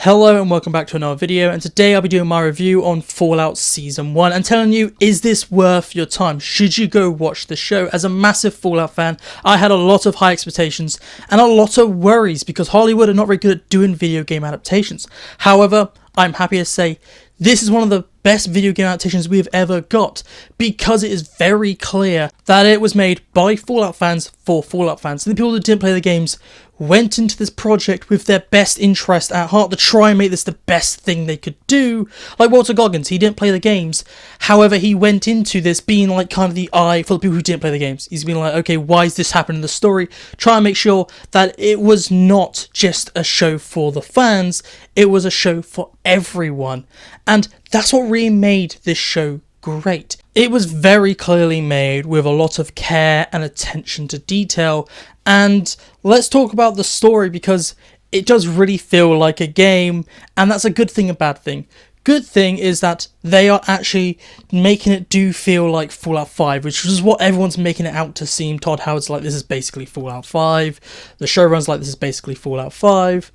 Hello and welcome back to another video, and today I'll be doing my review on Fallout Season 1 and telling you, is this worth your time? Should you go watch the show? As a massive Fallout fan, I had a lot of high expectations and a lot of worries because Hollywood are not very good at doing video game adaptations. However, I'm happy to say this is one of the best video game adaptations we've ever got because it is very clear that it was made by Fallout fans for Fallout fans. And the people who didn't play the games went into this project with their best interest at heart to try and make this the best thing they could do. Like Walter Goggins, he didn't play the games. However, he went into this being like kind of the eye for the people who didn't play the games. He's been like, okay, why is this happening in the story? Try and make sure that it was not just a show for the fans, it was a show for everyone. And that's what really made this show great. It was very clearly made with a lot of care and attention to detail. And let's talk about the story because it does really feel like a game, and that's a good thing and bad thing. Good thing is that they are actually making it do feel like Fallout 5, which is what everyone's making it out to seem. Todd Howard's like, this is basically Fallout 5. The showrunner's like, this is basically Fallout 5.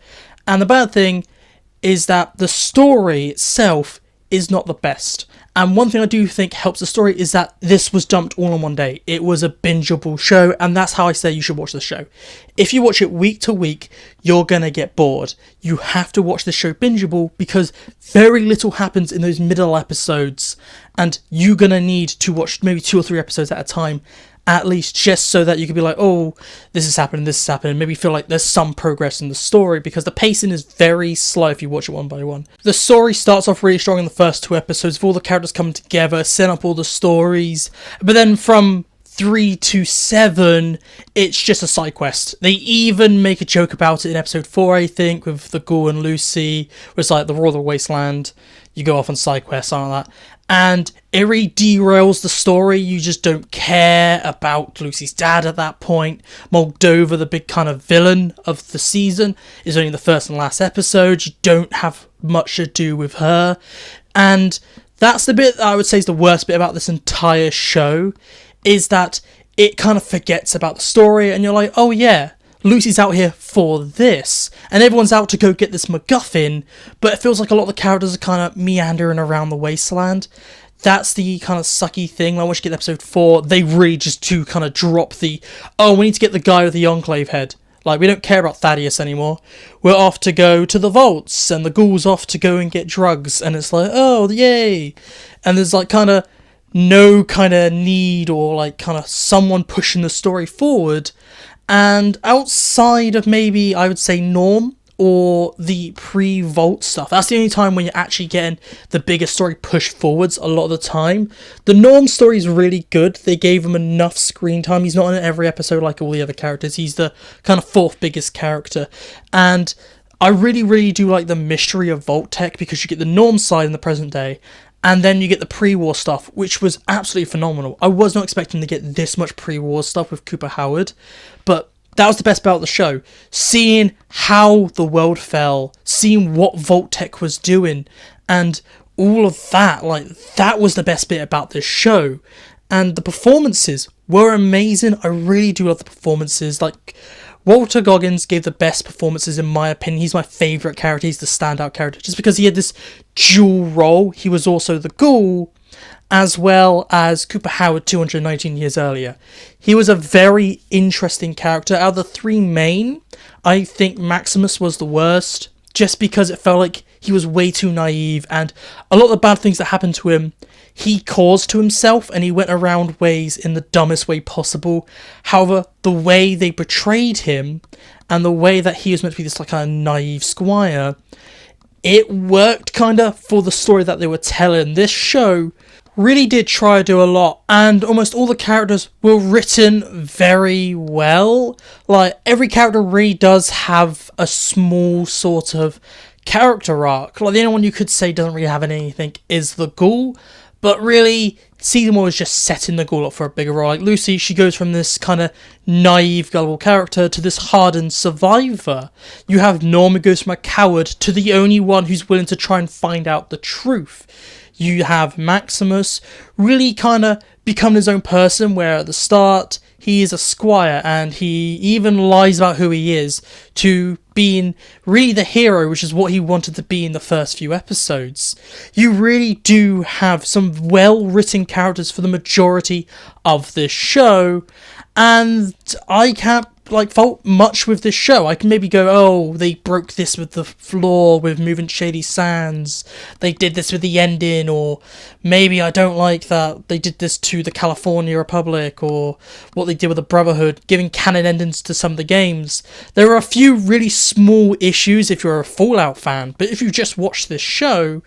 And the bad thing is that the story itself is not the best. And one thing I do think helps the story is that this was dumped all in one day. It was a bingeable show, and that's how I say you should watch the show. If you watch it week to week, you're gonna get bored. You have to watch the show bingeable because very little happens in those middle episodes, and you're gonna need to watch maybe 2 or 3 episodes at a time, at least, just so that you can be like, oh, this is happening, maybe feel like there's some progress in the story, because the pacing is very slow if you watch it one by one. The story starts off really strong in the first 2 episodes, with all the characters coming together, set up all the stories, but then from 3 to 7, it's just a side quest. They even make a joke about it in episode 4, I think, with the Ghoul and Lucy, where it's like the Royal Wasteland, you go off on side quests, something like that. And it really derails the story. You just don't care about Lucy's dad at that point. Moldova, the big kind of villain of the season, is only the first and last episode. You don't have much to do with her. And that's the bit that I would say is the worst bit about this entire show, is that it kind of forgets about the story, and you're like, oh yeah, Lucy's out here for this, and everyone's out to go get this MacGuffin, but it feels like a lot of the characters are kind of meandering around the wasteland. That's the kind of sucky thing. Like once you get to episode 4, they really just do kind of drop the, oh, we need to get the guy with the Enclave head. Like, we don't care about Thaddeus anymore. We're off to go to the vaults, and the Ghoul's off to go and get drugs, and it's like, oh, yay. And there's like kind of no kind of need or like kind of someone pushing the story forward. And outside of maybe, I would say, Norm or the pre-Vault stuff, that's the only time when you're actually getting the bigger story pushed forwards a lot of the time. The Norm story is really good. They gave him enough screen time. He's not in every episode like all the other characters. He's the kind of 4th biggest character. And I really, really do like the mystery of Vault Tech, because you get the Norm side in the present day, and then you get the pre-war stuff, which was absolutely phenomenal. I was not expecting to get this much pre-war stuff with Cooper Howard, but that was the best part of the show. Seeing how the world fell, seeing what Vault Tech was doing, and all of that, like, that was the best bit about this show. And the performances were amazing. I really do love the performances. Like, Walter Goggins gave the best performances in my opinion. He's my favourite character. He's the standout character. Just because he had this dual role. He was also the Ghoul, as well as Cooper Howard 219 years earlier. He was a very interesting character. Out of the 3 main, I think Maximus was the worst, just because it felt like he was way too naive, and a lot of the bad things that happened to him, he caused to himself, and he went around ways in the dumbest way possible. However, the way they portrayed him, and the way that he was meant to be this like kind of naive squire, it worked kind of for the story that they were telling. This show really did try to do a lot, and almost all the characters were written very well. Like, every character really does have a small sort of character arc. Like, the only one you could say doesn't really have anything is the Ghoul, but really, season 1 was just setting the Ghoul up for a bigger role. Like Lucy, she goes from this kind of naive, gullible character to this hardened survivor. You have Norm, who goes from a coward to the only one who's willing to try and find out the truth. You have Maximus really kind of become his own person, where at the start he is a squire, and he even lies about who he is to being really the hero, which is what he wanted to be in the first few episodes. You really do have some well-written characters for the majority of this show, and I can't fault much with this show. I can maybe go, oh, they broke this with the floor with Moving Shady Sands, they did this with the ending, or maybe I don't like that they did this to the California Republic, or what they did with the Brotherhood, giving canon endings to some of the games. There are a few really small issues if you're a Fallout fan, but if you just watch this show,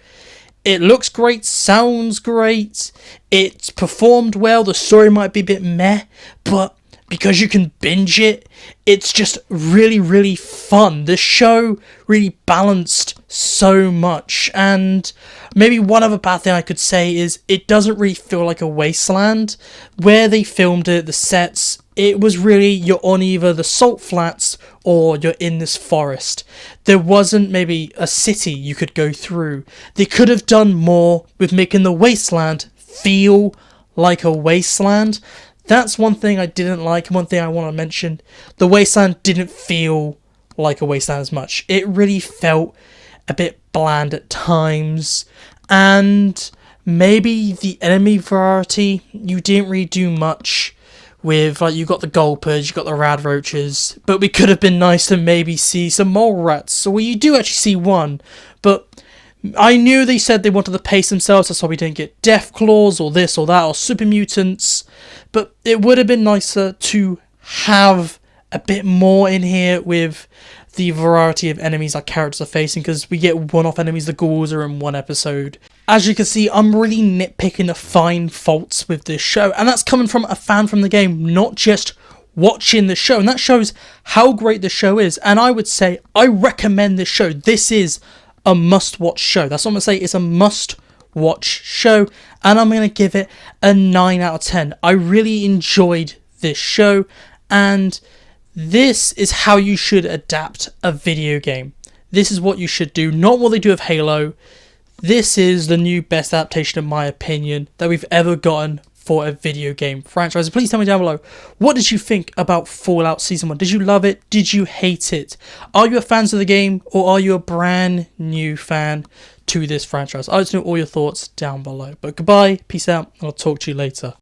it looks great, sounds great, it's performed well, the story might be a bit meh, but because you can binge it, it's just really, really fun. The show really balanced so much. And maybe one other bad thing I could say is it doesn't really feel like a wasteland. Where they filmed it, the sets, it was really you're on either the salt flats or you're in this forest. There wasn't maybe a city you could go through. They could have done more with making the wasteland feel like a wasteland. That's one thing I didn't like, one thing I want to mention. The wasteland didn't feel like a wasteland as much. It really felt a bit bland at times, and maybe the enemy variety, you didn't really do much with, you got the gulpers, you got the rad roaches, but it could have been nice to maybe see some mole rats, or you do actually see one, but I knew they said they wanted to pace themselves, that's why we didn't get death claws or this or that or super mutants, but it would have been nicer to have a bit more in here with the variety of enemies our characters are facing, because we get one-off enemies, the ghouls are in one episode. As you can see, I'm really nitpicking the fine faults with this show, and that's coming from a fan from the game, not just watching the show, and that shows how great the show is. And I would say I recommend this show. This is a must-watch show. That's what I'm going to say. It's a must-watch show, and I'm going to give it a 9 out of 10. I really enjoyed this show, and this is how you should adapt a video game. This is what you should do, not what they do with Halo. This is the new best adaptation, in my opinion, that we've ever gotten for a video game franchise. Please tell me down below, what did you think about Fallout Season 1? Did you love it? Did you hate it? Are you a fan of the game, or are you a brand new fan to this franchise? I'd like to know all your thoughts down below. But goodbye, peace out, and I'll talk to you later.